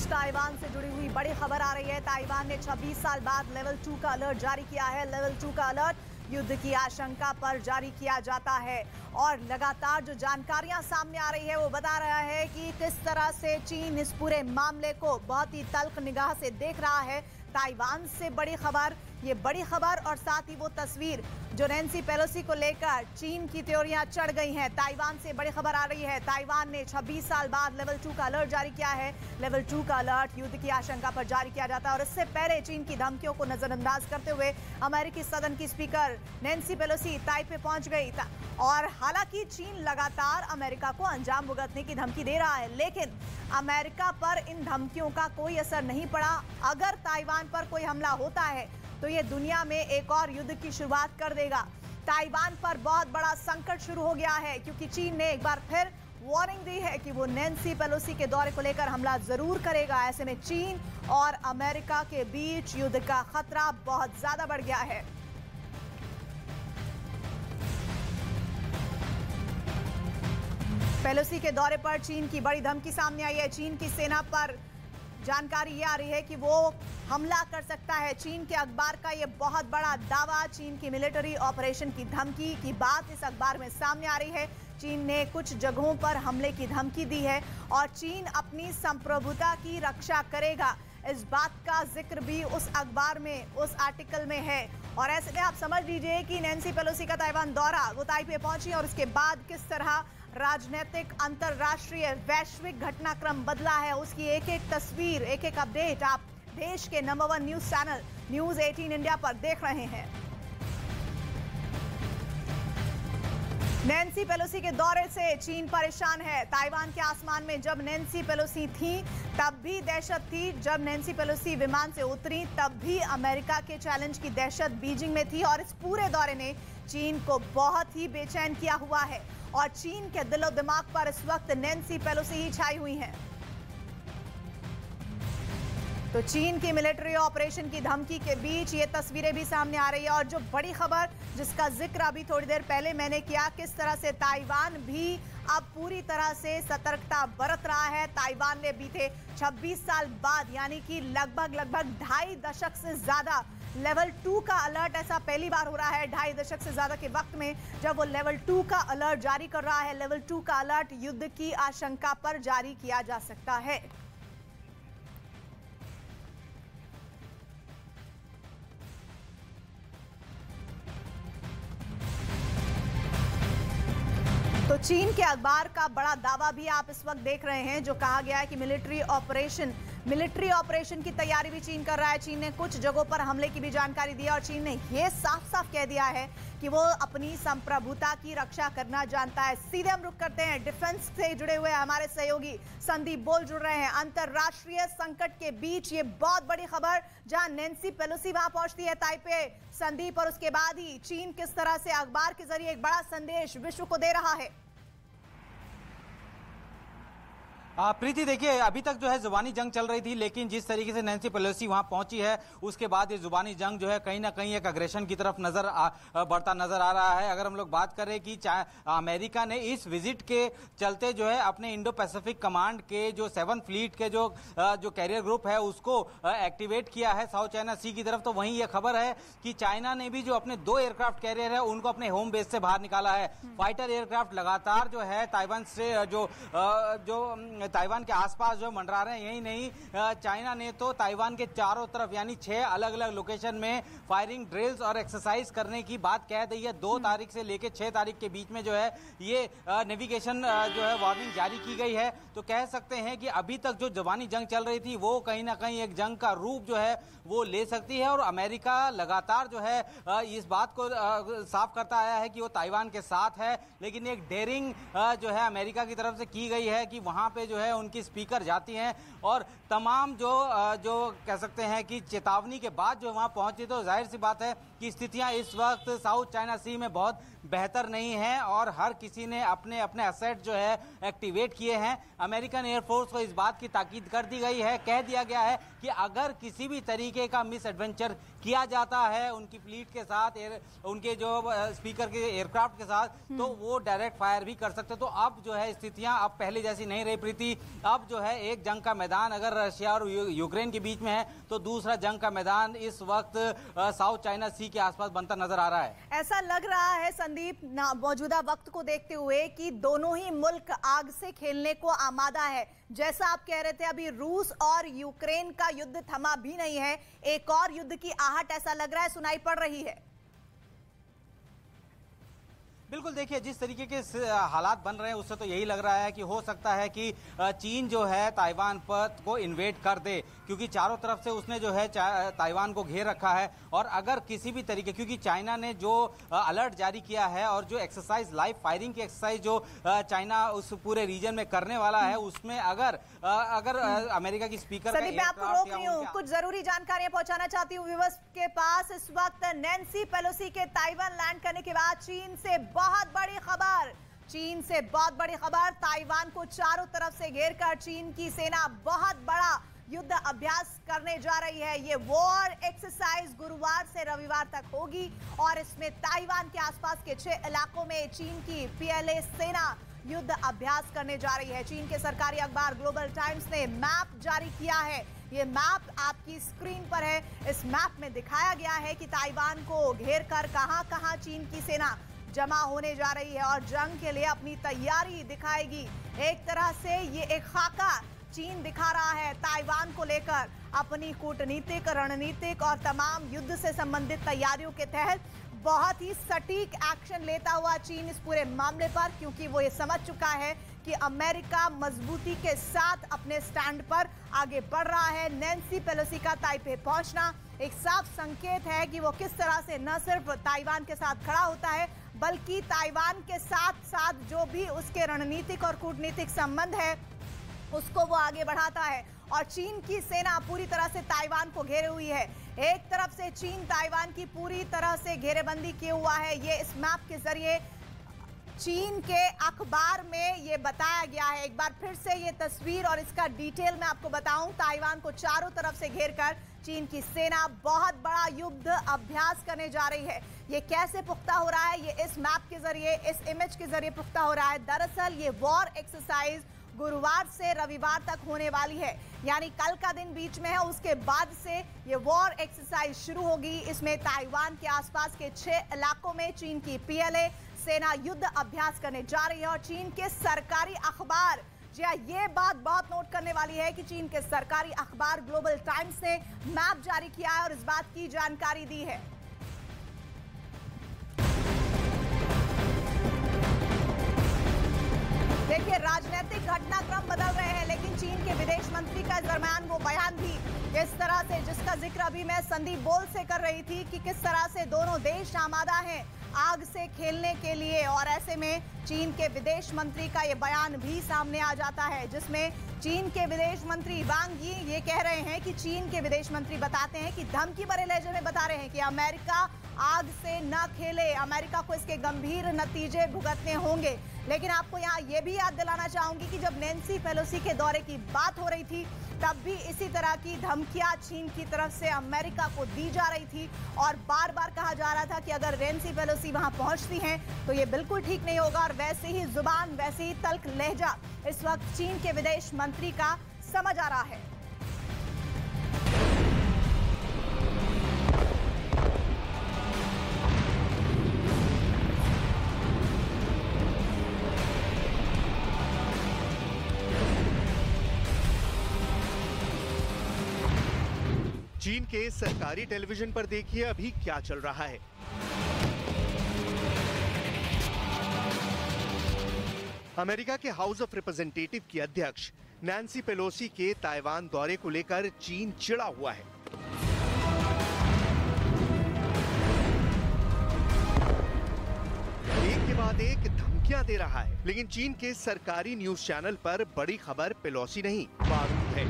बीच Taiwan से जुड़ी हुई बड़ी खबर आ रही है। ताइवान ने 26 साल बाद लेवल 2 का अलर्ट जारी किया है। लेवल 2 का अलर्ट युद्ध की आशंका पर जारी किया जाता है और लगातार जो जानकारियां सामने आ रही है वो बता रहा है कि किस तरह से चीन इस पूरे मामले को बहुत ही तल्ख निगाह से देख रहा है। ताइवान से बड़ी खबर, ये बड़ी खबर और साथ ही वो तस्वीर जो नैन्सी पेलोसी को लेकर चीन की त्योरियां चढ़ गई हैं। ताइवान से बड़ी खबर आ रही है। ताइवान ने 26 साल बाद लेवल 2 का अलर्ट जारी किया है। लेवल 2 का अलर्ट युद्ध की आशंका पर जारी किया जाता है और इससे पहले चीन की धमकियों को नजरअंदाज करते हुए अमेरिकी सदन की स्पीकर नैन्सी पेलोसी ताइपे पहुंच गई था। और हालांकि चीन लगातार अमेरिका को अंजाम भुगतने की धमकी दे रहा है, लेकिन अमेरिका पर इन धमकियों का कोई असर नहीं पड़ा। अगर ताइवान पर कोई हमला होता है तो ये दुनिया में एक और युद्ध की शुरुआत कर देगा। ताइवान पर बहुत बड़ा संकट शुरू हो गया है क्योंकि चीन ने एक बार फिर वार्निंग दी है कि वो नैन्सी पेलोसी के दौरे को लेकर हमला जरूर करेगा। ऐसे में चीन और अमेरिका के बीच युद्ध का खतरा बहुत ज्यादा बढ़ गया है। पेलोसी के दौरे पर चीन की बड़ी धमकी सामने आई है। चीन की सेना पर जानकारी ये आ रही है कि वो हमला कर सकता है। चीन के अखबार का ये बहुत बड़ा दावा, चीन की मिलिट्री ऑपरेशन की धमकी की बात इस अखबार में सामने आ रही है। चीन ने कुछ जगहों पर हमले की धमकी दी है और चीन अपनी संप्रभुता की रक्षा करेगा, इस बात का जिक्र भी उस अखबार में, उस आर्टिकल में है। और ऐसे में आप समझ लीजिए कि नैन्सी पेलोसी का ताइवान दौरा, वो ताइपे पहुंची और उसके बाद किस तरह राजनीतिक, अंतरराष्ट्रीय, वैश्विक घटनाक्रम बदला है, उसकी एक एक तस्वीर, एक एक अपडेट आप देश के number 1 news channel news 18 India पर देख रहे हैं। नैन्सी पेलोसी के दौरे से चीन परेशान है। ताइवान के आसमान में जब नैन्सी पेलोसी थी तब भी दहशत थी, जब नैन्सी पेलोसी विमान से उतरी तब भी अमेरिका के चैलेंज की दहशत बीजिंग में थी और इस पूरे दौरे ने चीन को बहुत ही बेचैन किया हुआ है और चीन के दिलो दिमाग पर इस वक्त नैन्सी पेलोसी ही छाई हुई हैं। तो चीन की मिलिट्री ऑपरेशन की धमकी के बीच ये तस्वीरें भी सामने आ रही है और जो बड़ी खबर जिसका जिक्र अभी थोड़ी देर पहले मैंने किया, किस तरह से ताइवान भी अब पूरी तरह से सतर्कता बरत रहा है। ताइवान ने बीते 26 साल बाद यानी कि लगभग 2.5 दशक से ज्यादा लेवल 2 का अलर्ट, ऐसा पहली बार हो रहा है 2.5 दशक से ज्यादा के वक्त में जब वो लेवल 2 का अलर्ट जारी कर रहा है। लेवल 2 का अलर्ट युद्ध की आशंका पर जारी किया जा सकता है। तो चीन के अखबार का बड़ा दावा भी आप इस वक्त देख रहे हैं, जो कहा गया है कि मिलिट्री ऑपरेशन की तैयारी भी चीन कर रहा है। चीन ने कुछ जगहों पर हमले की भी जानकारी दी है और चीन ने यह साफ साफ कह दिया है कि वो अपनी संप्रभुता की रक्षा करना जानता है। सीधे हम रुख करते हैं, डिफेंस से जुड़े हुए हमारे सहयोगी संदीप बोल जुड़ रहे हैं। अंतरराष्ट्रीय संकट के बीच ये बहुत बड़ी खबर, जहां नैन्सी पेलोसी वहां पहुंचती है ताइपे, संदीप, और उसके बाद ही चीन किस तरह से अखबार के जरिए एक बड़ा संदेश विश्व को दे रहा है। प्रीति, देखिए अभी तक जो है जुबानी जंग चल रही थी, लेकिन जिस तरीके से नैन्सी पेलोसी वहां पहुंची है उसके बाद ये जुबानी जंग जो है कहीं ना कहीं एक अग्रेशन की तरफ बढ़ता नजर आ रहा है। अगर हम लोग बात करें कि अमेरिका ने इस विजिट के चलते जो है अपने इंडो पैसिफिक कमांड के जो 7th फ्लीट के जो कैरियर ग्रुप है उसको एक्टिवेट किया है साउथ चाइना सी की तरफ, तो वहीं ये खबर है कि चाइना ने भी जो अपने 2 एयरक्राफ्ट कैरियर है उनको अपने होम बेस से बाहर निकाला है। फाइटर एयरक्राफ्ट लगातार जो है ताइवान से जो ताइवान के आसपास जो मंडरा रहे हैं। यही नहीं, चाइना ने तो ताइवान के चारों तरफ यानी 6 अलग अलग लोकेशन में फायरिंग ड्रिल्स और एक्सरसाइज करने की बात कह दी है। 2 तारीख से लेकर 6 तारीख के बीच में जो है ये नेविगेशन जो है वार्निंग जारी की गई है। तो कह सकते हैं कि अभी तक जो जुबानी जंग चल रही थी वो कहीं ना कहीं एक जंग का रूप जो है वो ले सकती है और अमेरिका लगातार जो है इस बात को साफ करता आया है कि वो ताइवान के साथ है। लेकिन एक डेयरिंग जो है अमेरिका की तरफ से की गई है कि वहां पे जो है उनकी स्पीकर जाती हैं और तमाम जो कह सकते हैं कि चेतावनी के बाद जो वहां पहुंची, तो जाहिर सी बात है कि कि स्थितियां इस वक्त साउथ चाइना सी में बहुत बेहतर नहीं है और हर किसी ने अपने अपने असेट जो है एक्टिवेट किए हैं। अमेरिकन एयरफोर्स को इस बात की ताकीद कर दी गई है, कह दिया गया है कि अगर किसी भी तरीके का मिस एडवेंचर किया जाता है उनकी फ्लीट के साथ, उनके जो स्पीकर के एयरक्राफ्ट के साथ, तो वो डायरेक्ट फायर भी कर सकते। तो अब जो है स्थितियां अब पहले जैसी नहीं रही प्रीति। अब जो है एक जंग का मैदान अगर रशिया और यूक्रेन के बीच में है तो दूसरा जंग का मैदान इस वक्त साउथ चाइना सी के आसपास बनता नजर आ रहा है। ऐसा लग रहा है संदीप मौजूदा वक्त को देखते हुए कि दोनों ही मुल्क आग से खेलने को आमादा है। जैसा आप कह रहे थे, अभी रूस और यूक्रेन का युद्ध थमा भी नहीं है, एक और युद्ध की आहट ऐसा लग रहा है सुनाई पड़ रही है। बिल्कुल, देखिए जिस तरीके के हालात बन रहे हैं उससे तो यही लग रहा है कि हो सकता है कि चीन जो है ताइवान पर को इन्वेड कर दे, क्योंकि चारों तरफ से उसने जो है ताइवान को घेर रखा है। और अगर किसी भी तरीके, क्योंकि चाइना ने जो अलर्ट जारी किया है और जो एक्सरसाइज, लाइव फायरिंग की एक्सरसाइज जो चाइना उस पूरे रीजन में करने वाला है, उसमें अगर अमेरिका की स्पीकर मैं आपको रोक रही हूँ, कुछ जरूरी जानकारियां पहुंचाना चाहती हूँ व्यूअर्स के पास। इस वक्त नैन्सी पेलोसी के ताइवान लैंड करने के बाद चीन से बहुत बड़ी खबर, ताइवान को चारों तरफ से घेरकर चीन की सेना बहुत बड़ा युद्ध अभ्यास करने जा रही है। ये वॉर एक्सरसाइज गुरुवार से रविवार तक होगी और इसमें ताइवान के आसपास के 6 इलाकों में चीन की पीएलए सेना युद्ध अभ्यास करने जा रही है। चीन के सरकारी अखबार ग्लोबल टाइम्स ने मैप जारी किया है। ये मैप आपकी स्क्रीन पर है। इस मैप में दिखाया गया है कि ताइवान को घेरकर कहां-कहां चीन की सेना जमा होने जा रही है और जंग के लिए अपनी तैयारी दिखाएगी। एक तरह से ये एक खाका चीन दिखा रहा है ताइवान को लेकर अपनी कूटनीतिक, रणनीतिक और तमाम युद्ध से संबंधित तैयारियों के तहत बहुत ही सटीक एक्शन लेता हुआ चीन इस पूरे मामले पर, क्योंकि वो ये समझ चुका है कि अमेरिका मजबूती के साथ अपने स्टैंड पर आगे बढ़ रहा है। नैन्सी पेलोसी का ताइपे पहुंचना एक साफ संकेत है कि वो किस तरह से न सिर्फ ताइवान के साथ खड़ा होता है, बल्कि ताइवान के साथ साथ जो भी उसके रणनीतिक और कूटनीतिक संबंध है उसको वो आगे बढ़ाता है। और चीन की सेना पूरी तरह से ताइवान को घेरे हुई है। एक तरफ से चीन ताइवान की पूरी तरह से घेरेबंदी किए हुआ है। ये इस मैप के जरिए चीन के अखबार में ये बताया गया है। एक बार फिर से ये तस्वीर और इसका डिटेल मैं आपको बताऊं। ताइवान को चारों तरफ से घेरकर चीन की सेना बहुत बड़ा युद्ध अभ्यास करने जा रही है। ये कैसे पुख्ता हो रहा है? ये इस मैप के जरिए, इस इमेज के जरिए पुख्ता हो रहा है। दरअसल ये वॉर एक्सरसाइज गुरुवार से रविवार तक होने वाली है, यानी कल का दिन बीच में है, उसके बाद से ये वॉर एक्सरसाइज शुरू होगी। इसमें ताइवान के आसपास के 6 इलाकों में चीन की पीएलए सेना युद्ध अभ्यास करने जा रही है। और चीन के सरकारी अखबार, जी हाँ, ये बात बहुत नोट करने वाली है कि चीन के सरकारी अखबार ग्लोबल टाइम्स ने मैप जारी किया है और इस बात की जानकारी दी है। देखिए, राजनीतिक घटनाक्रम बदल रहे हैं, लेकिन चीन के विदेश मंत्री का इस दरमियान वो बयान भी किस तरह से, जिसका जिक्र अभी मैं संदीप बोल से कर रही थी, कि किस तरह से दोनों देश आमादा हैं आग से खेलने के लिए। और ऐसे में चीन के विदेश मंत्री का ये बयान भी सामने आ जाता है, जिसमें चीन के विदेश मंत्री वांग यी ये कह रहे हैं कि चीन के विदेश मंत्री बताते हैं कि धमकी भरे लहजे में बता रहे हैं कि अमेरिका आग से न खेले, अमेरिका को इसके गंभीर नतीजे भुगतने होंगे। लेकिन आपको यहाँ ये भी याद दिलाना चाहूंगी कि जब नैन्सी पेलोसी के दौरे की बात हो रही थी, तब भी इसी तरह की धमकियां चीन की तरफ से अमेरिका को दी जा रही थी और बार बार कहा जा रहा था कि अगर नैन्सी पेलोसी वहां पहुंचती हैं तो ये बिल्कुल ठीक नहीं होगा। और वैसे ही जुबान, वैसे ही तल्ख लहजा इस वक्त चीन के विदेश मंत्री का समझ आ रहा है। चीन के सरकारी टेलीविजन पर देखिए अभी क्या चल रहा है। अमेरिका के हाउस ऑफ रिप्रेजेंटेटिव की अध्यक्ष नैन्सी पेलोसी के ताइवान दौरे को लेकर चीन चिढ़ा हुआ है। एक के बाद एक धमकियां दे रहा है, लेकिन चीन के सरकारी न्यूज चैनल पर बड़ी खबर पेलोसी नहीं, बारूद है।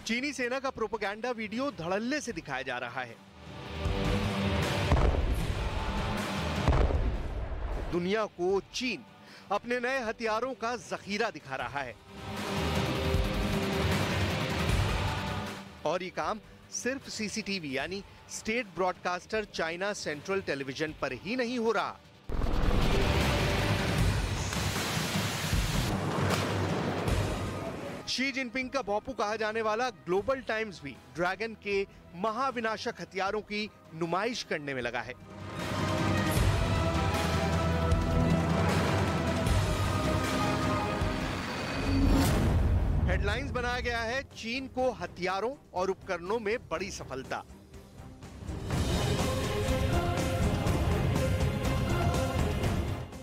चीनी सेना का प्रोपेगेंडा वीडियो धड़ल्ले से दिखाया जा रहा है। दुनिया को चीन अपने नए हथियारों का जखीरा दिखा रहा है और ये काम सिर्फ सीसीटीवी यानी state broadcaster China central television पर ही नहीं हो रहा। शी जिनपिंग का बापू कहा जाने वाला ग्लोबल टाइम्स भी ड्रैगन के महाविनाशक हथियारों की नुमाइश करने में लगा है। हेडलाइंस बनाया गया है, चीन को हथियारों और उपकरणों में बड़ी सफलता।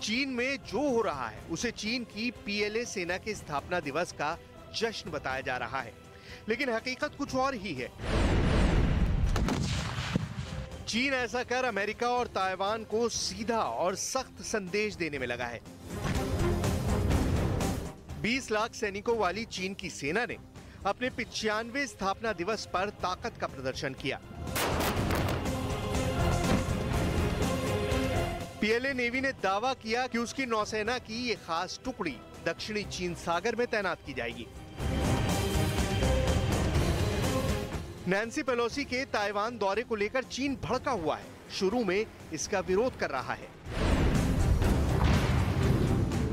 चीन में जो हो रहा है उसे चीन की पीएलए सेना के स्थापना दिवस का जश्न बताया जा रहा है, लेकिन हकीकत कुछ और ही है। चीन ऐसा कर अमेरिका और ताइवान को सीधा और सख्त संदेश देने में लगा है। 20 लाख सैनिकों वाली चीन की सेना ने अपने 95वें स्थापना दिवस पर ताकत का प्रदर्शन किया। पीएलए नेवी ने दावा किया कि उसकी नौसेना की ये खास टुकड़ी दक्षिणी चीन सागर में तैनात की जाएगी। नैन्सी पेलोसी के ताइवान दौरे को लेकर चीन भड़का हुआ है। शुरू में इसका विरोध कर रहा है।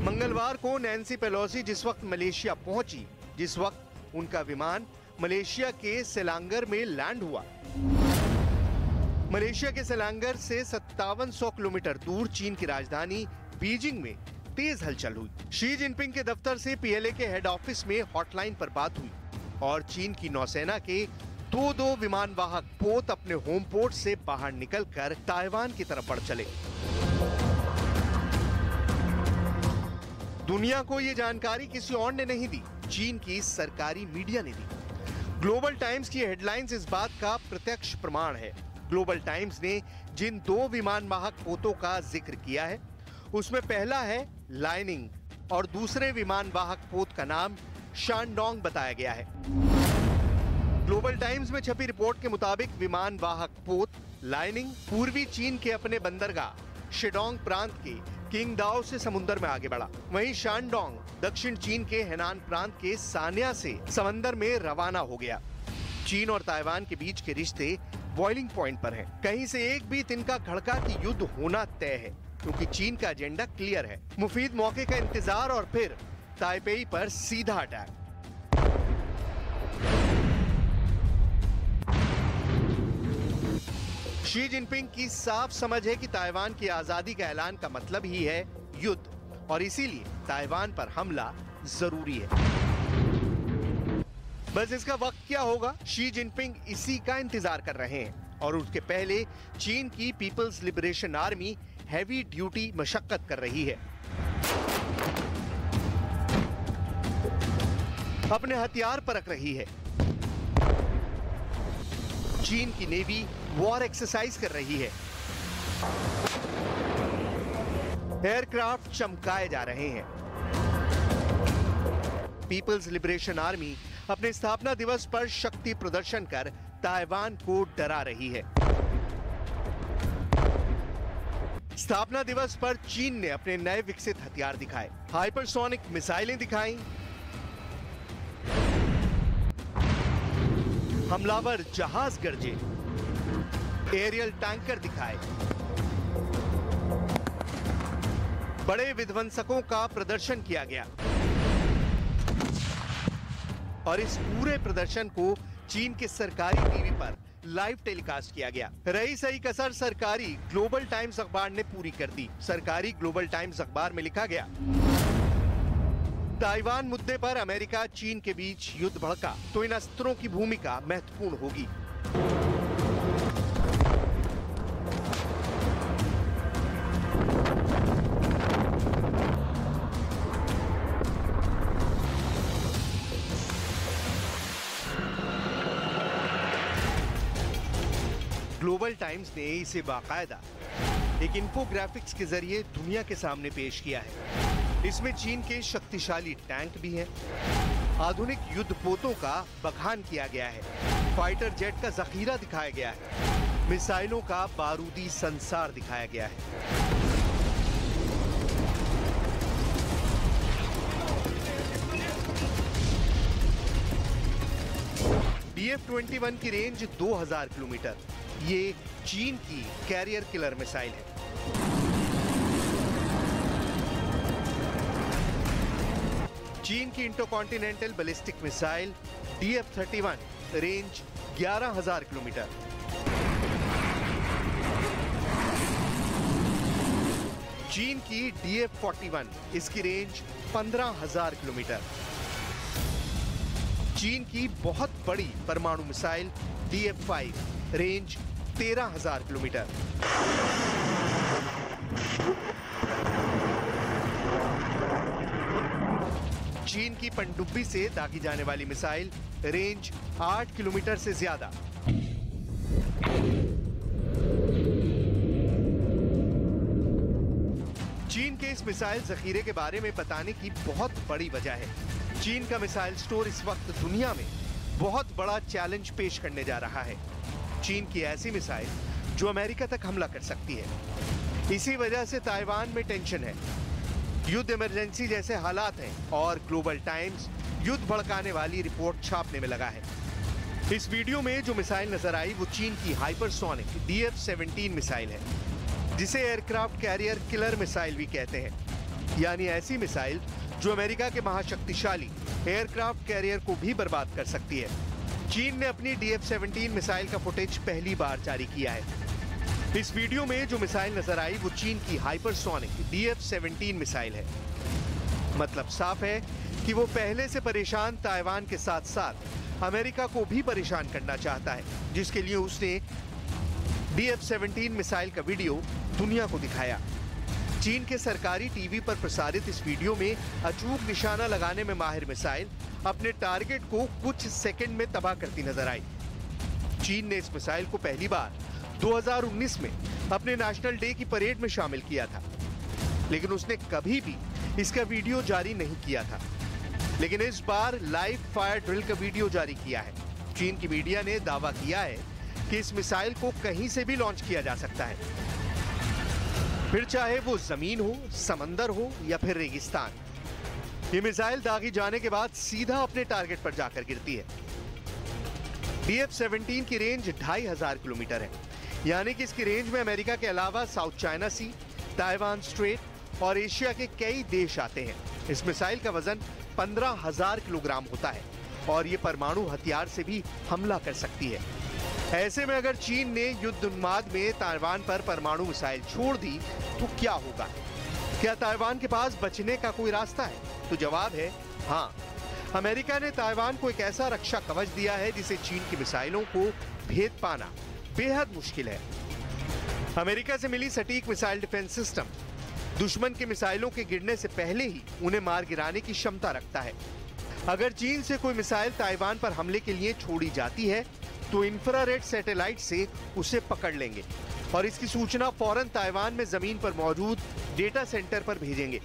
मंगलवार को नैन्सी पेलोसी जिस वक्त मलेशिया पहुंची, जिस वक्त उनका विमान मलेशिया के सेलांगर में लैंड हुआ, मलेशिया के सेलांगर से 5700 किलोमीटर दूर चीन की राजधानी बीजिंग में तेज हलचल हुई। शी जिनपिंग के दफ्तर से पीएलए के हेड ऑफिस में हॉटलाइन पर बात हुई और चीन की नौसेना के दो विमान वाहक पोत अपने होम पोर्ट से बाहर निकलकर ताइवान की तरफ बढ़ चले। दुनिया को यह जानकारी किसी और ने नहीं दी, चीन की सरकारी मीडिया ने दी। ग्लोबल टाइम्स की हेडलाइंस इस बात का प्रत्यक्ष प्रमाण है। ग्लोबल टाइम्स ने जिन 2 विमान वाहक पोतों का जिक्र किया है, उसमें पहला है लाइनिंग और दूसरे विमान वाहक पोत का नाम शानडोंग बताया गया है। ग्लोबल टाइम्स में छपी रिपोर्ट के मुताबिक विमान वाहक पोत लाइनिंग पूर्वी चीन के अपने बंदरगाह शेडोंग प्रांत के किंगदाओ से समुद्र में आगे बढ़ा। वहीं शानडोंग दक्षिण चीन के हेनान प्रांत के सान्या से समंदर में रवाना हो गया। चीन और ताइवान के बीच के रिश्ते बॉइलिंग पॉइंट पर हैं। कहीं से एक भी तिनका खड़का कि युद्ध होना तय है, क्योंकि चीन का एजेंडा क्लियर है। मुफीद मौके का इंतजार और फिर ताइपेई पर सीधा अटैक। शी जिनपिंग की साफ समझ है कि ताइवान की आजादी का ऐलान का मतलब ही है युद्ध, और इसीलिए ताइवान पर हमला जरूरी है। बस इसका वक्त क्या होगा, शी जिनपिंग इसी का इंतजार कर रहे हैं। और उसके पहले चीन की people's liberation army heavy duty मशक्कत कर रही है। अपने हथियार परख रही है। चीन की नेवी वॉर एक्सरसाइज कर रही है। एयरक्राफ्ट चमकाए जा रहे हैं। पीपल्स लिबरेशन आर्मी अपने स्थापना दिवस पर शक्ति प्रदर्शन कर ताइवान को डरा रही है। स्थापना दिवस पर चीन ने अपने नए विकसित हथियार दिखाए। हाइपरसोनिक मिसाइलें दिखाई, हमलावर जहाज गरजे, एरियल टैंकर दिखाए, बड़े विध्वंसकों का प्रदर्शन किया गया। और इस पूरे प्रदर्शन को चीन के सरकारी टीवी पर लाइव टेलीकास्ट किया गया। रही सही कसर सरकारी ग्लोबल टाइम्स अखबार ने पूरी कर दी। सरकारी ग्लोबल टाइम्स अखबार में लिखा गया, ताइवान मुद्दे पर अमेरिका चीन के बीच युद्ध भड़का तो इन अस्त्रों की भूमिका महत्वपूर्ण होगी। ग्लोबल टाइम्स ने इसे बाकायदा एक इन्फोग्राफिक्स के जरिए दुनिया के सामने पेश किया है। इसमें चीन के शक्तिशाली टैंक भी हैं, आधुनिक युद्धपोतों का बखान किया गया है। फाइटर जेट का जखीरा दिखाया गया है। मिसाइलों का बारूदी संसार दिखाया गया है। DF-21 की रेंज 2000 किलोमीटर। ये चीन की कैरियर किलर मिसाइल है। चीन की intercontinental ballistic missile DF-31 range 11000 kilometre. चीन की DF-41 इसकी रेंज 15000 किलोमीटर। चीन की बहुत बड़ी परमाणु मिसाइल DF-5 रेंज 13000 किलोमीटर। चीन की पनडुब्बी से दागी जाने वाली मिसाइल रेंज 8 किलोमीटर से ज्यादा। चीन के इस मिसाइल जखीरे के बारे में बताने की बहुत बड़ी वजह है। चीन का मिसाइल स्टोर इस वक्त दुनिया में बहुत बड़ा चैलेंज पेश करने जा रहा है। चीन की ऐसी मिसाइल जो अमेरिका तक हमला कर सकती है। इसी वजह से ताइवान में टेंशन है, युद्ध इमरजेंसी जैसे हालात हैं और ग्लोबल टाइम्स युद्ध भड़काने वाली रिपोर्ट छापने में लगा है। इस वीडियो में जो मिसाइल नजर आई वो चीन की हाइपरसोनिक DF-17 मिसाइल है, जिसे एयरक्राफ्ट कैरियर किलर मिसाइल भी कहते हैं। यानी ऐसी मिसाइल जो अमेरिका के महाशक्तिशाली एयरक्राफ्ट कैरियर को भी बर्बाद कर सकती है। चीन ने अपनी DF-17 मिसाइल का फुटेज पहली बार जारी किया है। इस वीडियो में जो मिसाइल नजर आई वो चीन की हाइपरसोनिक DF-17 मिसाइल है। मतलब साफ है कि वो पहले से परेशान ताइवान के साथ साथ अमेरिका को भी परेशान करना चाहता है, जिसके लिए उसने DF-17 मिसाइल का वीडियो दुनिया को दिखाया। चीन के सरकारी टीवी पर प्रसारित इस वीडियो में अचूक निशाना लगाने में माहिर मिसाइल अपने टारगेट को कुछ सेकंड में तबाह करती नजर आई। चीन ने इस मिसाइल को पहली बार 2019 में अपने नेशनल डे की परेड में शामिल किया था, लेकिन उसने कभी भी इसका वीडियो जारी नहीं किया था। लेकिन इस बार लाइव फायर ड्रिल का वीडियो जारी किया है। चीन की मीडिया ने दावा किया है कि इस मिसाइल को कहीं से भी लॉन्च किया जा सकता है, फिर चाहे वो जमीन हो, समंदर हो या फिर रेगिस्तान। ये मिसाइल दागी जाने के बाद सीधा अपने टारगेट पर जाकर गिरती है। DF-17 की रेंज 2500 किलोमीटर है, यानी कि इसकी रेंज में अमेरिका के अलावा साउथ चाइना सी, ताइवान स्ट्रेट और एशिया के कई देश आते हैं। इस मिसाइल का वजन 15000 किलोग्राम होता है और ये परमाणु हथियार से भी हमला कर सकती है। ऐसे में अगर चीन ने युद्ध उन्माद में ताइवान पर परमाणु मिसाइल छोड़ दी तो क्या होगा? क्या ताइवान के पास बचने का कोई रास्ता है? तो जवाब है हाँ। अमेरिका ने ताइवान को एक ऐसा रक्षा कवच दिया है जिसे चीन की मिसाइलों को भेद पाना बेहद मुश्किल है। अमेरिका से मिली सटीक मिसाइल डिफेंस सिस्टम दुश्मन के मिसाइलों के गिरने से पहले ही उन्हें मार गिराने की क्षमता रखता है। अगर चीन से कोई मिसाइल ताइवान पर हमले के लिए छोड़ी जाती है तो इंफ्रारेड सैटेलाइट से उसे पकड़ लेंगे और इसकी सूचना फौरन ताइवान में जमीन पर मौजूद डेटा सेंटर पर भेजेंगे।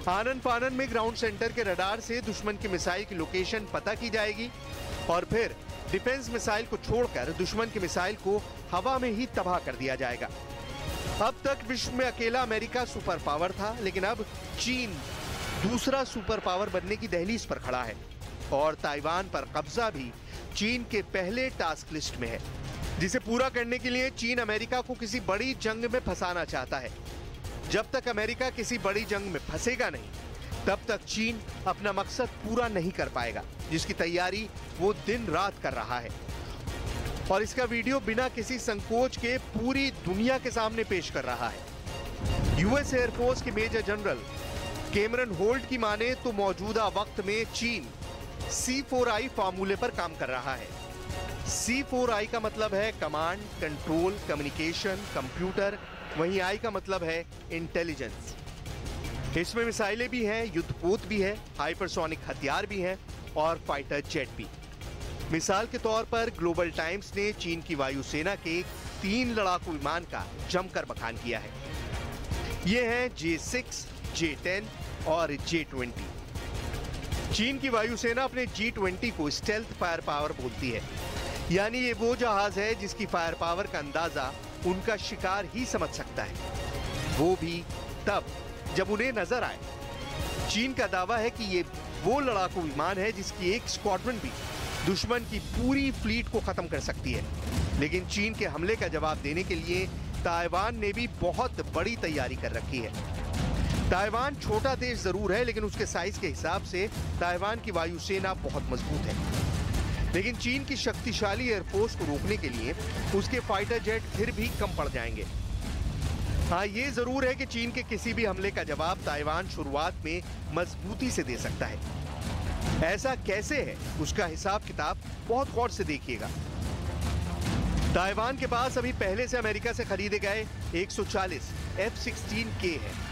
आनन फानन में ग्राउंड सेंटर के रडार से दुश्मन की मिसाइल की लोकेशन पता की जाएगी और फिर डिफेंस मिसाइल को छोड़कर दुश्मन की मिसाइल को हवा में ही तबाह कर दिया जाएगा। अब तक विश्व में अकेला अमेरिका सुपर पावर था, लेकिन अब चीन दूसरा सुपर पावर बनने की दहलीज पर खड़ा है और ताइवान पर कब्जा भी चीन के पहले टास्क लिस्ट में है, जिसे पूरा करने के लिए चीन अमेरिका को किसी बड़ी जंग में फंसाना चाहता है। जब तक अमेरिका किसी बड़ी जंग में फंसेगा नहीं, तब तक चीन अपना मकसद पूरा नहीं कर पाएगा, जिसकी तैयारी वो दिन रात कर रहा है। और इसका वीडियो बिना किसी संकोच के पूरी दुनिया के सामने पेश कर रहा है। यूएस एयरफोर्स के मेजर जनरल कैमरन होल्ट की माने तो मौजूदा वक्त में चीन C4I फार्मूले पर काम कर रहा है। C4I का मतलब है कमांड, कंट्रोल, कम्युनिकेशन, कंप्यूटर, वहीं I का मतलब है इंटेलिजेंस। इसमें मिसाइलें भी हैं, युद्धपोत भी है, हाइपरसोनिक हथियार भी हैं और फाइटर जेट भी। मिसाल के तौर पर ग्लोबल टाइम्स ने चीन की वायुसेना के 3 लड़ाकू विमान का जमकर बखान किया है। ये हैं J6, J10 और J20। चीन की वायुसेना अपने G-20 को स्टेल्थ फायर पावर बोलती है, यानी ये वो जहाज है जिसकी फायर पावर का अंदाजा उनका शिकार ही समझ सकता है, वो भी तब जब उन्हें नजर आए। चीन का दावा है कि ये वो लड़ाकू विमान है जिसकी एक स्क्वाड्रन भी दुश्मन की पूरी फ्लीट को खत्म कर सकती है। लेकिन चीन के हमले का जवाब देने के लिए ताइवान ने भी बहुत बड़ी तैयारी कर रखी है। ताइवान छोटा देश जरूर है, लेकिन उसके साइज के हिसाब से ताइवान की वायुसेना बहुत मजबूत है। लेकिन चीन की शक्तिशाली एयरफोर्स को रोकने के लिए उसके फाइटर जेट फिर भी कम पड़ जाएंगे। हाँ, ये जरूर है कि चीन के किसी भी हमले का जवाब ताइवान शुरुआत में मजबूती से दे सकता है। ऐसा कैसे है, उसका हिसाब किताब बहुत गौर से देखिएगा। ताइवान के पास अभी पहले से अमेरिका से खरीदे गए 140 F-16K है।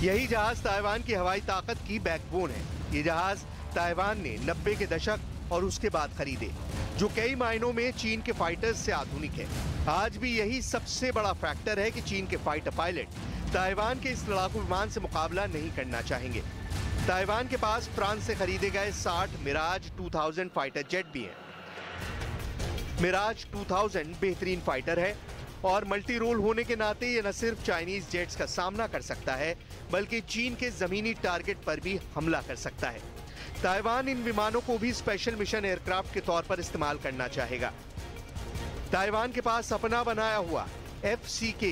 यही जहाज ताइवान की हवाई ताकत की बैकबोन है। ये जहाज ताइवान ने 90 के दशक और उसके बाद खरीदे, जो कई मायनों में चीन के फाइटर्स से आधुनिक है। आज भी यही सबसे बड़ा फैक्टर है कि चीन के फाइटर पायलट ताइवान के इस लड़ाकू विमान से मुकाबला नहीं करना चाहेंगे। ताइवान के पास फ्रांस से खरीदे गए 60 मिराज 2000 फाइटर जेट भी हैं। मिराज 2000 बेहतरीन फाइटर है और मल्टी रोल होने के नाते ये न सिर्फ चाइनीज जेट्स का सामना कर सकता है, बल्कि चीन के जमीनी टारगेट पर भी हमला कर सकता है। ताइवान इन विमानों को भी स्पेशल मिशन एयरक्राफ्ट के तौर पर इस्तेमाल करना चाहेगा। ताइवान के पास अपना बनाया हुआ FCK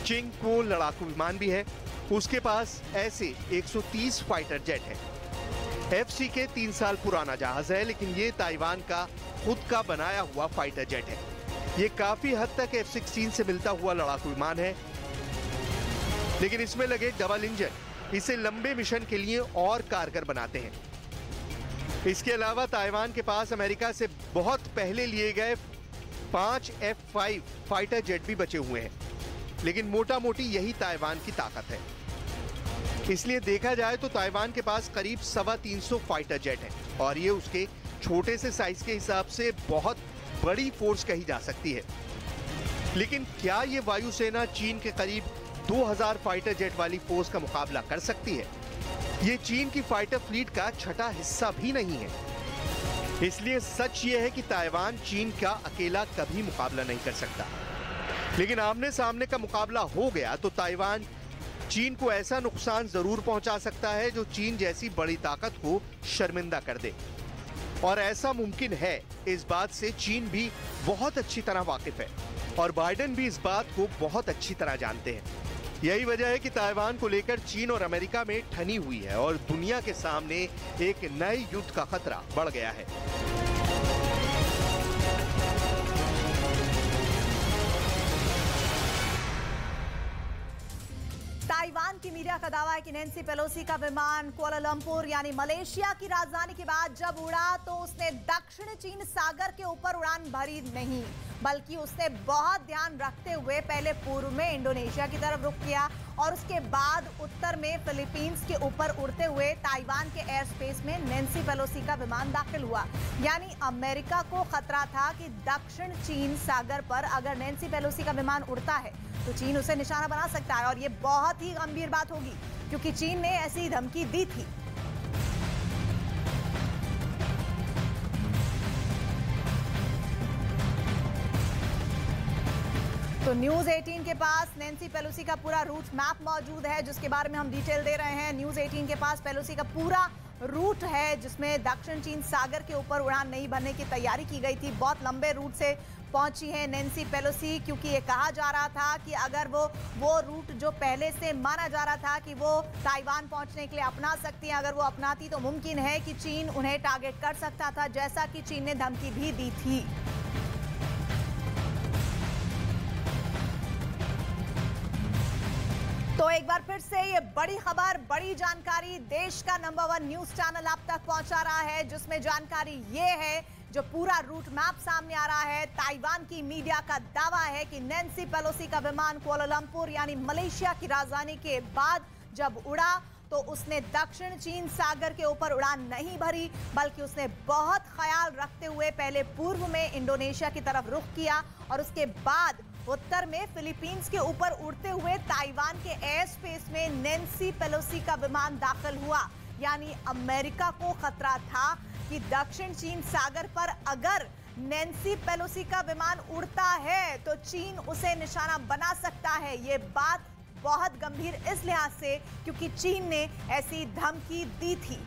चिंगपो लड़ाकू विमान भी है। उसके पास ऐसे 130 फाइटर जेट है। FCK 3 साल पुराना जहाज है, लेकिन ये ताइवान का खुद का बनाया हुआ फाइटर जेट है। ये काफी हद तक F-16 से मिलता हुआ लड़ाकू विमान है, लेकिन इसमें लगे डबल इंजन इसे लंबे मिशन के लिए और कारगर बनाते हैं। इसके अलावा ताइवान के पास अमेरिका से बहुत पहले लिए गए 5 F-5 फाइटर जेट भी बचे हुए हैं, लेकिन मोटा मोटी यही ताइवान की ताकत है। इसलिए देखा जाए तो ताइवान के पास करीब 350 फाइटर जेट हैं और ये उसके छोटे से साइज के हिसाब से बहुत बड़ी फोर्स कही जा सकती है। लेकिन क्या ये वायुसेना चीन के करीब 2000 फाइटर जेट वाली फोर्स का मुकाबला कर सकती है? ये चीन की फाइटर फ्लीट का छठा हिस्सा भी नहीं है। इसलिए सच ये है कि ताइवान चीन का अकेला कभी मुकाबला नहीं कर सकता। लेकिन आमने सामने का मुकाबला हो गया तो ताइवान चीन को ऐसा नुकसान जरूर पहुंचा सकता है जो चीन जैसी बड़ी ताकत को शर्मिंदा कर दे। और ऐसा मुमकिन है, इस बात से चीन भी बहुत अच्छी तरह वाकिफ है और बाइडेन भी इस बात को बहुत अच्छी तरह जानते हैं। यही वजह है कि ताइवान को लेकर चीन और अमेरिका में ठनी हुई है और दुनिया के सामने एक नए युद्ध का खतरा बढ़ गया है। ताइवान की मीडिया का दावा है कि नैन्सी पेलोसी का विमान कुआलालंपुर यानी मलेशिया की राजधानी के बाद जब उड़ा तो उसने दक्षिण चीन सागर के ऊपर उड़ान भरी नहीं, बल्कि उसने बहुत ध्यान रखते हुए पहले पूर्व में इंडोनेशिया की तरफ रुख किया और उसके बाद उत्तर में फिलीपींस के ऊपर उड़ते हुए ताइवान के एयर स्पेस में नैन्सी पेलोसी का विमान दाखिल हुआ। यानी अमेरिका को खतरा था कि दक्षिण चीन सागर पर अगर नैन्सी पेलोसी का विमान उड़ता है तो चीन उसे निशाना बना सकता है और ये बहुत ही गंभीर बात होगी, क्योंकि चीन ने ऐसी धमकी दी थी। तो न्यूज 18 के पास नैन्सी पेलोसी का पूरा रूट मैप मौजूद है, जिसके बारे में हम डिटेल दे रहे हैं। न्यूज 18 के पास पेलोसी का पूरा रूट है, जिसमें दक्षिण चीन सागर के ऊपर उड़ान नहीं भरने की तैयारी की गई थी। बहुत लंबे रूट से पहुंची है नैन्सी पेलोसी, क्योंकि ये कहा जा रहा था कि अगर वो रूट जो पहले से माना जा रहा था कि वो ताइवान पहुंचने के लिए अपना सकती हैं, अगर वो अपनाती तो मुमकिन है कि चीन उन्हें टारगेट कर सकता था, जैसा कि चीन ने धमकी भी दी थी। तो एक बार फिर से ये बड़ी खबर, बड़ी जानकारी देश का नंबर 1 न्यूज चैनल आप तक पहुंचा रहा है, जिसमें जानकारी ये है, जो पूरा रूट मैप सामने आ रहा है। ताइवान की मीडिया का दावा है कि नैन्सी पेलोसी का विमान कुआलालंपुर यानी मलेशिया की राजधानी के बाद जब उड़ा तो उसने दक्षिण चीन सागर के ऊपर उड़ान नहीं भरी, बल्कि उसने बहुत ख्याल रखते हुए पहले पूर्व में इंडोनेशिया की तरफ रुख किया और उसके बाद उत्तर में फिलीपींस के ऊपर उड़ते हुए ताइवान के एयर स्पेस में नैन्सी पेलोसी का विमान दाखिल हुआ। यानी अमेरिका को खतरा था कि दक्षिण चीन सागर पर अगर नैन्सी पेलोसी का विमान उड़ता है तो चीन उसे निशाना बना सकता है। ये बात बहुत गंभीर इस लिहाज से क्योंकि चीन ने ऐसी धमकी दी थी।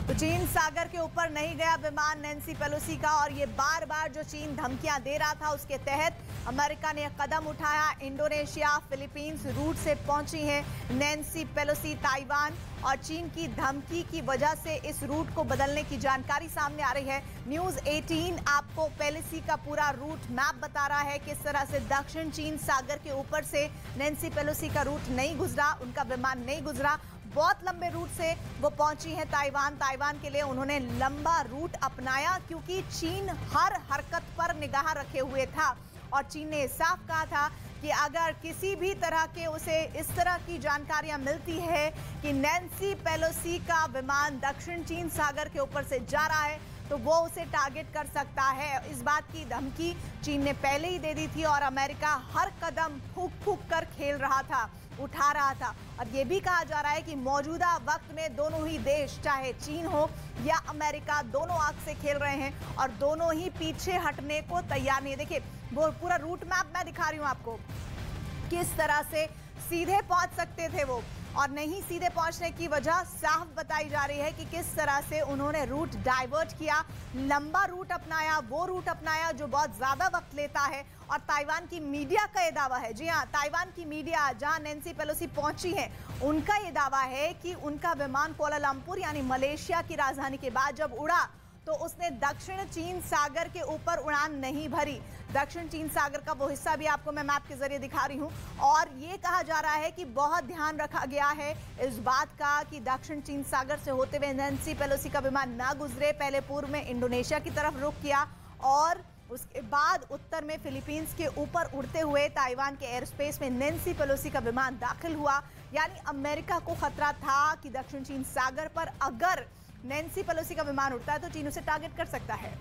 तो चीन सागर के ऊपर नहीं गया विमान नैन्सी पेलोसी का, और ये बार बार जो चीन धमकियां दे रहा था उसके तहत अमेरिका ने कदम उठाया। इंडोनेशिया, फिलीपींस रूट से पहुंची हैं नैन्सी पेलोसी ताइवान, और चीन की धमकी की वजह से इस रूट को बदलने की जानकारी सामने आ रही है। न्यूज़ 18 आपको पेलोसी का पूरा रूट मैप बता रहा है किस तरह से दक्षिण चीन सागर के ऊपर से नैन्सी पेलोसी का रूट नहीं गुजरा, उनका विमान नहीं गुजरा। बहुत लंबे रूट से वो पहुंची हैं ताइवान। ताइवान के लिए उन्होंने लंबा रूट अपनाया क्योंकि चीन हर हरकत पर निगाह रखे हुए था, और चीन ने साफ कहा था कि अगर किसी भी तरह के उसे इस तरह की जानकारियां मिलती है कि नैन्सी पेलोसी का विमान दक्षिण चीन सागर के ऊपर से जा रहा है तो वो उसे टारगेट कर सकता है। इस बात की धमकी चीन ने पहले ही दे दी थी और अमेरिका हर कदम फूंक फूंक कर खेल रहा था, उठा रहा था। और ये भी कहा जा रहा है कि मौजूदा वक्त में दोनों ही देश, चाहे चीन हो या अमेरिका, दोनों आग से खेल रहे हैं और दोनों ही पीछे हटने को तैयार नहीं है। देखिए वो पूरा रूट मैप मैं दिखा रही हूं आपको, किस तरह से सीधे पहुंच सकते थे वो, और नहीं सीधे पहुंचने की वजह साफ बताई जा रही है कि किस तरह से उन्होंने रूट डाइवर्ट किया, लंबा रूट अपनाया, वो रूट अपनाया जो बहुत ज्यादा वक्त लेता है। और ताइवान की मीडिया का ये दावा है, जी हाँ, ताइवान की मीडिया जहां नैन्सी पेलोसी पहुंची है उनका ये दावा है कि उनका विमान कुआलालंपुर यानी मलेशिया की राजधानी के बाद जब उड़ा तो उसने दक्षिण चीन सागर के ऊपर उड़ान नहीं भरी। दक्षिण चीन सागर का वो हिस्सा भी आपको मैं मैप के जरिए दिखा रही हूं, और ये कहा जा रहा है कि बहुत ध्यान रखा गया है इस बात का कि दक्षिण चीन सागर से होते हुए नैन्सी पेलोसी का विमान ना गुजरे। पहले पूर्व में इंडोनेशिया की तरफ रुख किया और उसके बाद उत्तर में फिलीपींस के ऊपर उड़ते हुए ताइवान के एयर स्पेस में नैन्सी पेलोसी का विमान दाखिल हुआ। यानी अमेरिका को खतरा था कि दक्षिण चीन सागर पर अगर नैन्सी पेलोसी का विमान उड़ता है तो चीन उसे टारगेट कर सकता है।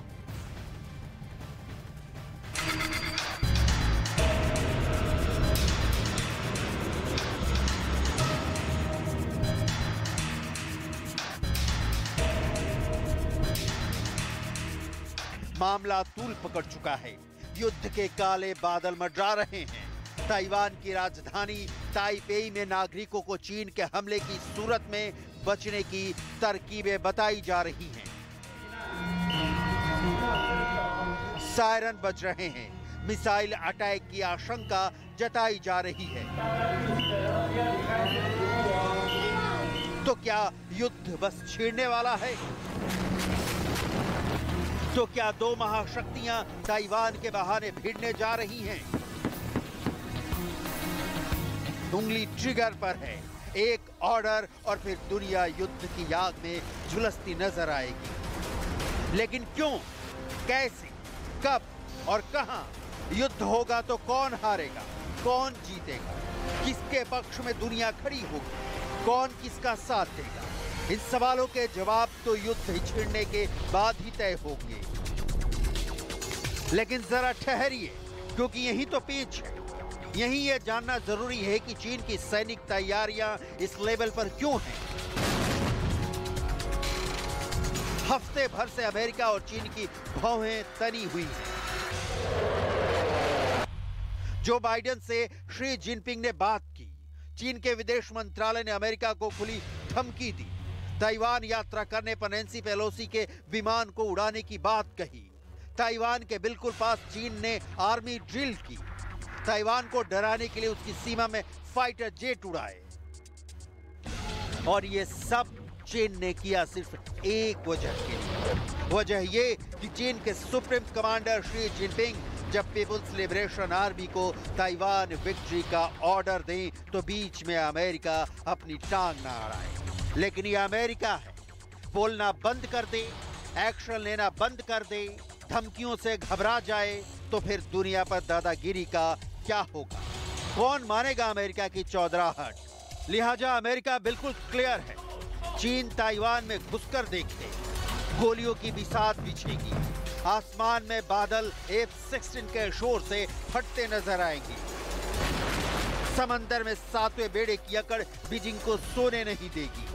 मामला तूल पकड़ चुका है, युद्ध के काले बादल मंडरा रहे हैं। ताइवान की राजधानी ताइपेई में नागरिकों को चीन के हमले की सूरत में बचने की तरकीबें बताई जा रही हैं। सायरन बज रहे हैं, मिसाइल अटैक की आशंका जताई जा रही है। तो क्या युद्ध बस छिड़ने वाला है? तो क्या दो महाशक्तियां ताइवान के बहाने भिड़ने जा रही हैं? उंगली ट्रिगर पर है, एक ऑर्डर और फिर दुनिया युद्ध की आग में झुलसती नजर आएगी। लेकिन क्यों, कैसे, कब और कहां युद्ध होगा तो कौन हारेगा, कौन जीतेगा, किसके पक्ष में दुनिया खड़ी होगी, कौन किसका साथ देगा? इन सवालों के जवाब तो युद्ध छिड़ने के बाद ही तय होंगे। लेकिन जरा ठहरिए, क्योंकि यही तो पेच है। यही ये जानना जरूरी है कि चीन की सैनिक तैयारियां इस लेवल पर क्यों हैं। हफ्ते भर से अमेरिका और चीन की भौहें तनी हुई हैं। जो बाइडेन से शी जिनपिंग ने बात की, चीन के विदेश मंत्रालय ने अमेरिका को खुली धमकी दी, ताइवान यात्रा करने पर नैन्सी पेलोसी के विमान को उड़ाने की बात कही, ताइवान के बिल्कुल पास चीन ने आर्मी ड्रिल की, ताइवान को डराने के लिए उसकी सीमा में फाइटर जेट उड़ाए। और ये सब चीन ने किया सिर्फ एक वजह के लिए। वजह ये कि चीन के सुप्रीम कमांडर शी जिनपिंग जब पीपुल्स लिबरेशन आर्मी को ताइवान विक्ट्री का ऑर्डर दें तो बीच में अमेरिका अपनी टांग ना अड़ाए। लेकिन ये अमेरिका है, बोलना बंद कर दे, एक्शन लेना बंद कर दे, धमकियों से घबरा जाए तो फिर दुनिया पर दादागिरी का क्या होगा? कौन मानेगा अमेरिका की चौधराहट? लिहाजा अमेरिका बिल्कुल क्लियर है, चीन ताइवान में घुसकर देखते, गोलियों की बिसात बिछेगी, आसमान में बादल F-16 के शोर से फटते नजर आएंगे। समंदर में 7वें बेड़े की अकड़ बीजिंग को सोने नहीं देगी।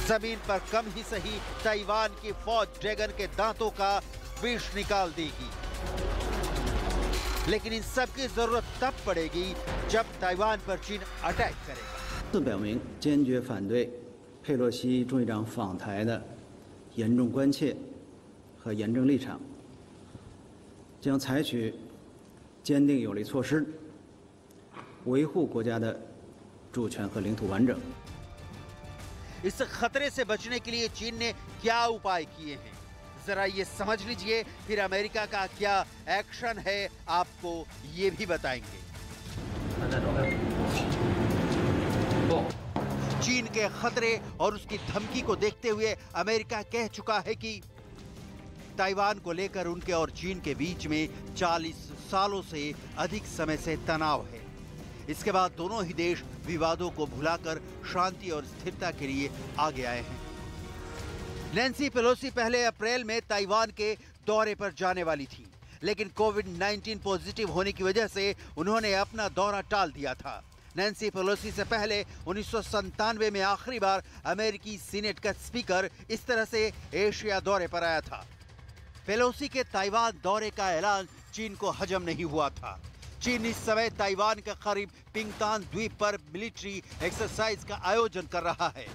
जमीन पर कम ही सही ताइवान की फौज ड्रैगन के दांतों का विष निकाल देगी। लेकिन इन सब की जरूरत तब पड़ेगी जब ताइवान पर चीन अटैक करेगा। 表明坚决反对佩洛西众议长访台的严重关切和严正立场，将采取坚定有力措施，维护国家的主权和领土完整。 इस खतरे से बचने के लिए चीन ने क्या उपाय किए हैं, जरा ये समझ लीजिए, फिर अमेरिका का क्या एक्शन है आपको ये भी बताएंगे। चीन के खतरे और उसकी धमकी को देखते हुए अमेरिका कह चुका है कि ताइवान को लेकर उनके और चीन के बीच में 40 सालों से अधिक समय से तनाव है। इसके बाद दोनों ही देश विवादों को भुलाकर शांति और स्थिरता के लिए आगे आए हैं। नैन्सी पेलोसी पहले अप्रैल में ताइवान के दौरे पर जाने वाली थी, लेकिन कोविड-19 पॉजिटिव होने की वजह से उन्होंने अपना दौरा टाल दिया था। नैन्सी पेलोसी से पहले 1997 में आखिरी बार अमेरिकी सीनेट का स्पीकर इस तरह से एशिया दौरे पर आया था। पेलोसी के ताइवान दौरे का ऐलान चीन को हजम नहीं हुआ था। चीन इस समय ताइवान के करीब पिंगतान द्वीप पर मिलिट्री एक्सरसाइज का आयोजन कर रहा है।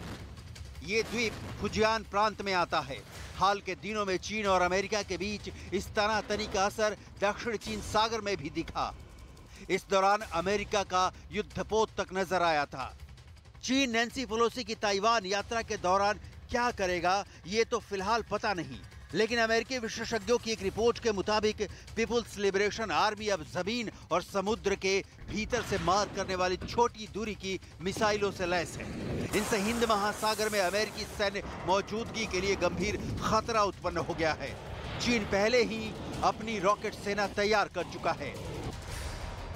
ये द्वीप फुजियान प्रांत में आता है। हाल के दिनों में चीन और अमेरिका के बीच इस तनातनी का असर दक्षिण चीन सागर में भी दिखा। इस दौरान अमेरिका का युद्धपोत तक नजर आया था। चीन नैन्सी पेलोसी की ताइवान यात्रा के दौरान क्या करेगा ये तो फिलहाल पता नहीं, लेकिन अमेरिकी विशेषज्ञों की एक रिपोर्ट के मुताबिक पीपुल्स लिबरेशन आर्मी अब जमीन और समुद्र के भीतर से मार करने वाली छोटी दूरी की मिसाइलों से लैस है। इनसे हिंद महासागर में अमेरिकी सैन्य मौजूदगी के लिए गंभीर खतरा उत्पन्न हो गया है। चीन पहले ही अपनी रॉकेट सेना तैयार कर चुका है।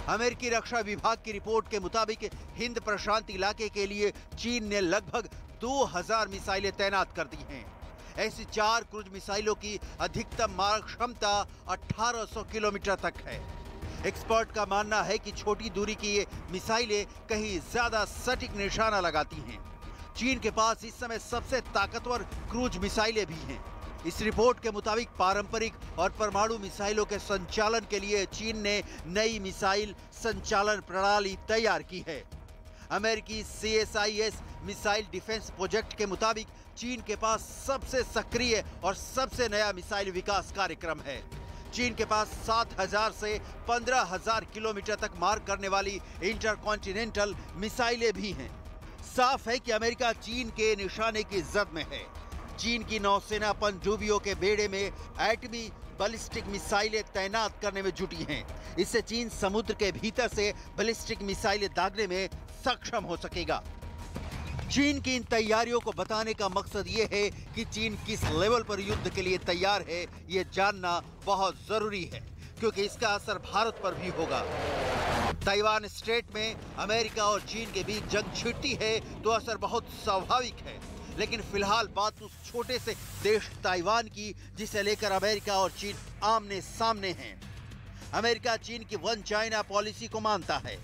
अमेरिकी रक्षा विभाग की रिपोर्ट के मुताबिक हिंद प्रशांत इलाके के लिए चीन ने लगभग 2000 मिसाइलें तैनात कर दी हैं। ऐसी 4 क्रूज मिसाइलों की अधिकतम मार क्षमता 1800 किलोमीटर तक है। एक्सपर्ट का मानना है कि छोटी दूरी की ये मिसाइलें कहीं ज्यादा सटीक निशाना लगाती हैं। चीन के पास इस समय सबसे ताकतवर क्रूज मिसाइलें भी हैं। इस रिपोर्ट के मुताबिक पारंपरिक और परमाणु मिसाइलों के संचालन के लिए चीन ने नई मिसाइल संचालन प्रणाली तैयार की है। अमेरिकी CSIS मिसाइल डिफेंस प्रोजेक्ट के मुताबिक चीन के पास सबसे सक्रिय और सबसे नया मिसाइल विकास कार्यक्रम है। चीन के पास 7000 से 15000 किलोमीटर तक मार करने वाली इंटरकॉन्टिनेंटल मिसाइलें भी हैं। साफ है कि अमेरिका चीन के निशाने की जद में है। चीन की नौसेना पनडुब्बियों के बेड़े में एटमी बैलिस्टिक मिसाइलें तैनात करने में जुटी हैं। इससे चीन समुद्र के भीतर से बैलिस्टिक मिसाइलें दागने में सक्षम हो सकेगा। चीन की इन तैयारियों को बताने का मकसद ये है कि चीन किस लेवल पर युद्ध के लिए तैयार है, ये जानना बहुत जरूरी है, क्योंकि इसका असर भारत पर भी होगा। ताइवान स्ट्रेट में अमेरिका और चीन के बीच जंग छिड़ती है तो असर बहुत स्वाभाविक है, लेकिन फिलहाल बात उस छोटे से देश ताइवान की जिसे लेकर अमेरिका और चीन आमने सामने हैं। अमेरिका चीन की वन चाइना पॉलिसी को मानता है।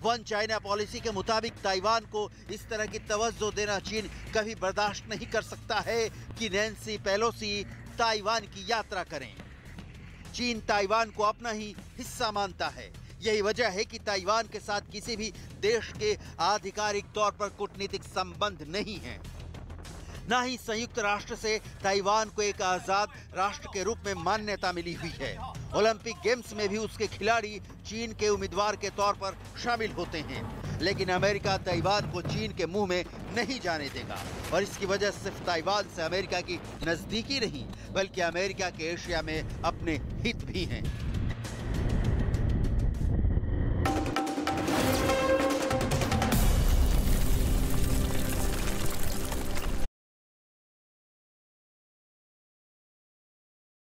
वन चाइना पॉलिसी के मुताबिक ताइवान को इस तरह की तवज्जो देना चीन कभी बर्दाश्त नहीं कर सकता है कि नैन्सी पेलोसी ताइवान की यात्रा करें। चीन ताइवान को अपना ही हिस्सा मानता है। यही वजह है कि ताइवान के साथ किसी भी देश के आधिकारिक तौर पर कूटनीतिक संबंध नहीं है। न ही संयुक्त राष्ट्र से ताइवान को एक आजाद राष्ट्र के रूप में मान्यता मिली हुई है। ओलंपिक गेम्स में भी उसके खिलाड़ी चीन के उम्मीदवार के तौर पर शामिल होते हैं, लेकिन अमेरिका ताइवान को चीन के मुंह में नहीं जाने देगा। और इसकी वजह सिर्फ ताइवान से अमेरिका की नजदीकी नहीं, बल्कि अमेरिका के एशिया में अपने हित भी हैं।